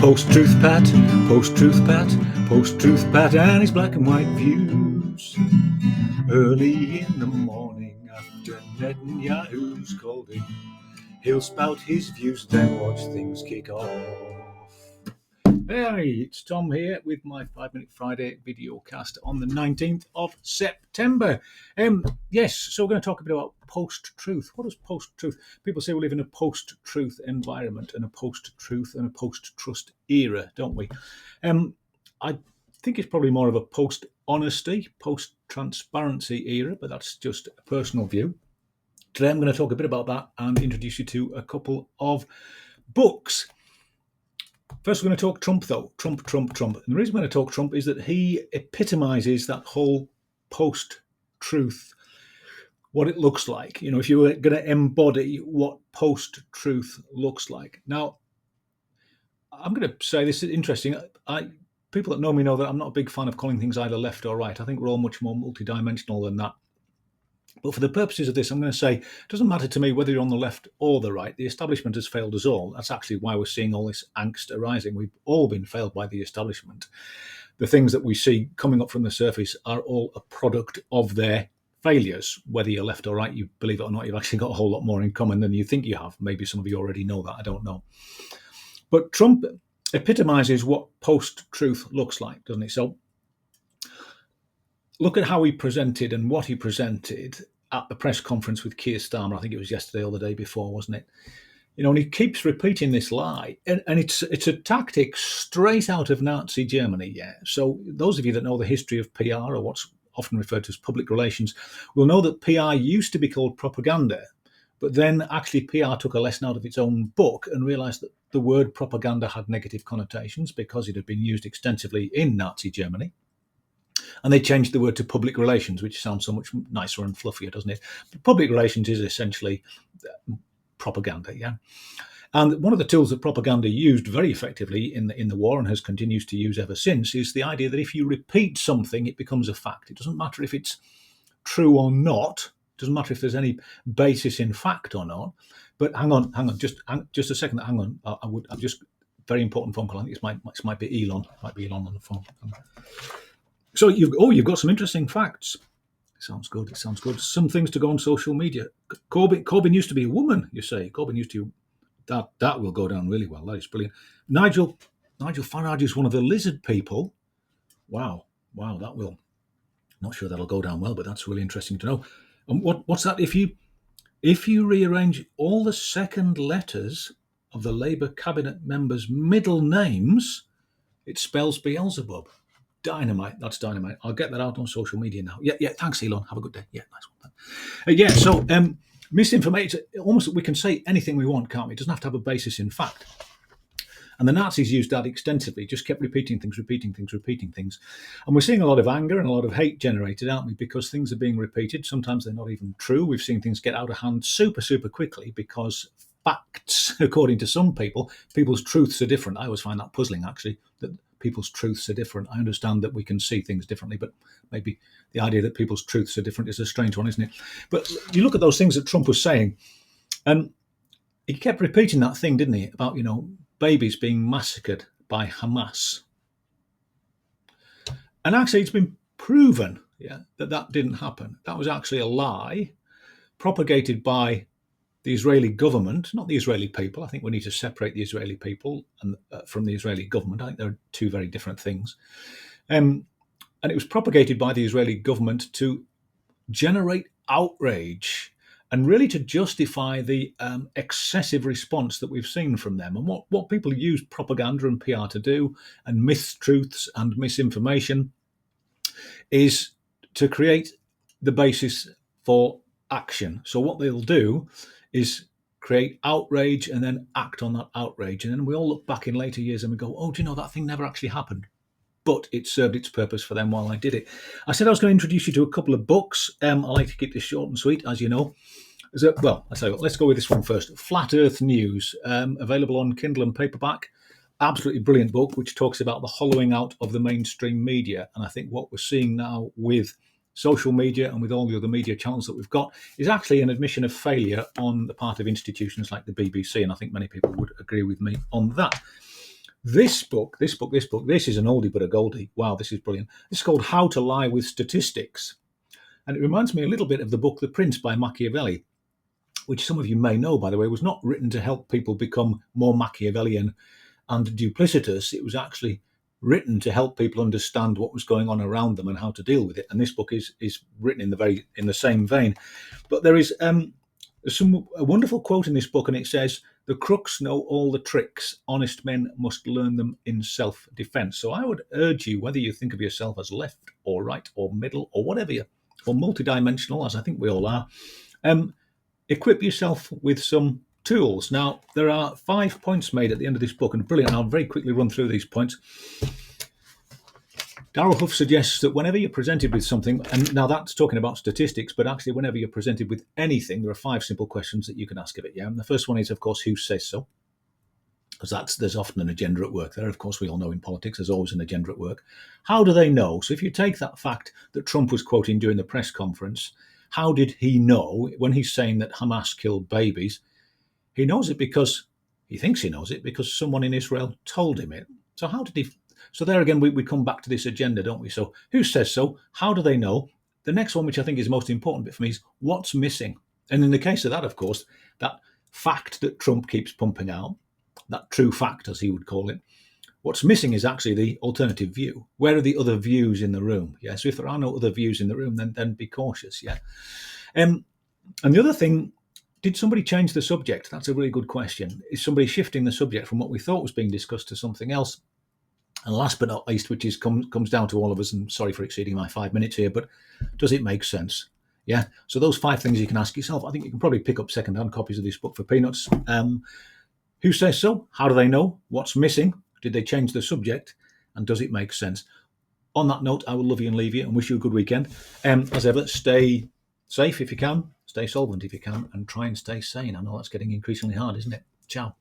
Post-truth Pat, post-truth Pat, post-truth Pat and his black and white views. Early in the morning after Netanyahu's called him, he'll spout his views, then watch things kick off. Hey, it's Tom here with my 5-Minute Friday video cast on the 19th of September. Yes, so we're going to talk a bit about post-truth. What is post-truth? People say we live in a post-truth environment and a post-truth and a post-trust era, don't we? I think it's probably more of a post-honesty, post-transparency era, but that's just a personal view. Today I'm going to talk a bit about that and introduce you to a couple of books. First, we're going to talk Trump, though. Trump. And the reason we're going to talk Trump is that he epitomizes that whole post-truth, what it looks like. You know, if you were going to embody what post-truth looks like. Now, I'm going to say this is interesting. People that know me know that I'm not a big fan of calling things either left or right. I think we're all much more multidimensional than that. But for the purposes of this, I'm going to say it doesn't matter to me whether you're on the left or the right. The establishment has failed us all. That's actually why we're seeing all this angst arising. We've all been failed by the establishment. The things that we see coming up from the surface are all a product of their failures. Whether you're left or right, you believe it or not, you've actually got a whole lot more in common than you think you have. Maybe some of you already know that. I don't know. But Trump epitomizes what post-truth looks like, doesn't he? So look at how he presented and what he presented at the press conference with Keir Starmer. I think it was yesterday or the day before, wasn't it? You know, and he keeps repeating this lie. And it's a tactic straight out of Nazi Germany, yeah. So those of you that know the history of PR, or what's often referred to as public relations, will know that PR used to be called propaganda. But then actually PR took a lesson out of its own book and realised that the word propaganda had negative connotations because it had been used extensively in Nazi Germany. And they changed the word to public relations, which sounds so much nicer and fluffier, doesn't it? But public relations is essentially propaganda, yeah? And one of the tools that propaganda used very effectively in the war and has continued to use ever since is the idea that if you repeat something, it becomes a fact. It doesn't matter if it's true or not. It doesn't matter if there's any basis in fact or not. But hang on, just a second. Hang on, I'm just very important phone call. I think this might be Elon. It might be Elon on the phone. So you've got some interesting facts. Sounds good. Some things to go on social media. Corbyn used to be a woman, you say. Corbyn used to. That will go down really well. That is brilliant. Nigel Farage is one of the lizard people. Wow, that will. Not sure that'll go down well, but that's really interesting to know. And what's that? If you rearrange all the second letters of the Labour cabinet members' middle names, it spells Beelzebub. Dynamite. That's dynamite. I'll get that out on social media now. Yeah. Thanks, Elon. Have a good day. Yeah, nice one. So misinformation. Almost we can say anything we want, can't we? It doesn't have to have a basis in fact. And the Nazis used that extensively. Just kept repeating things. And we're seeing a lot of anger and a lot of hate generated, aren't we? Because things are being repeated. Sometimes they're not even true. We've seen things get out of hand super quickly because facts, according to some people, people's truths are different. I always find that puzzling, actually, that people's truths are different. I understand that we can see things differently, but maybe the idea that people's truths are different is a strange one, isn't it? But you look at those things that Trump was saying, and he kept repeating that thing, didn't he, about, babies being massacred by Hamas. And actually, it's been proven, that didn't happen. That was actually a lie propagated by the Israeli government, not the Israeli people. I think we need to separate the Israeli people and from the Israeli government. I think they're two very different things. And it was propagated by the Israeli government to generate outrage and really to justify the excessive response that we've seen from them. And what people use propaganda and PR to do, and mistruths and misinformation, is to create the basis for action. So what they'll do is create outrage and then act on that outrage. And then we all look back in later years and we go, oh, do you know, that thing never actually happened. But it served its purpose for them while I did it. I said I was going to introduce you to a couple of books. I like to keep this short and sweet, as you know. I tell you what, let's go with this one first. Flat Earth News, available on Kindle and paperback. Absolutely brilliant book, which talks about the hollowing out of the mainstream media. And I think what we're seeing now with social media and with all the other media channels that we've got is actually an admission of failure on the part of institutions like the BBC. And I think many people would agree with me on that. This book, this is an oldie but a goldie. Wow, this is brilliant. It's called How to Lie with Statistics. And it reminds me a little bit of the book The Prince by Machiavelli, which some of you may know, by the way, was not written to help people become more Machiavellian and duplicitous. It was actually written to help people understand what was going on around them and how to deal with it. And this book is written in the same vein. But there is a wonderful quote in this book, and it says, "The crooks know all the tricks. Honest men must learn them in self-defense." So I would urge you, whether you think of yourself as left or right or middle or whatever you, or multidimensional, as I think we all are, equip yourself with some tools. Now, there are 5 points made at the end of this book, and brilliant. I'll very quickly run through these points. Darrell Huff suggests that whenever you're presented with something, and now that's talking about statistics, but actually whenever you're presented with anything, there are 5 simple questions that you can ask of it. Yeah, and the first one is, of course, who says so? Because there's often an agenda at work there. Of course, we all know in politics there's always an agenda at work. How do they know? So if you take that fact that Trump was quoting during the press conference, how did he know when he's saying that Hamas killed babies? He knows it because he thinks he knows it because someone in Israel told him it. So how did he? So there again, we come back to this agenda, don't we? So who says so? How do they know? The next one, which I think is the most important bit for me, is what's missing. And in the case of that, of course, that fact that Trump keeps pumping out, that true fact, as he would call it, what's missing is actually the alternative view. Where are the other views in the room? Yeah. So if there are no other views in the room, then be cautious. Yeah. And the other thing, did somebody change the subject? That's a really good question. Is somebody shifting the subject from what we thought was being discussed to something else? And last but not least, which comes down to all of us, and sorry for exceeding my 5 minutes here, but does it make sense? Yeah. So those 5 things you can ask yourself. I think you can probably pick up second-hand copies of this book for peanuts. Who says so? How do they know? What's missing? Did they change the subject? And does it make sense? On that note, I will love you and leave you and wish you a good weekend. As ever, stay safe if you can, stay solvent if you can, and try and stay sane. I know that's getting increasingly hard, isn't it? Ciao.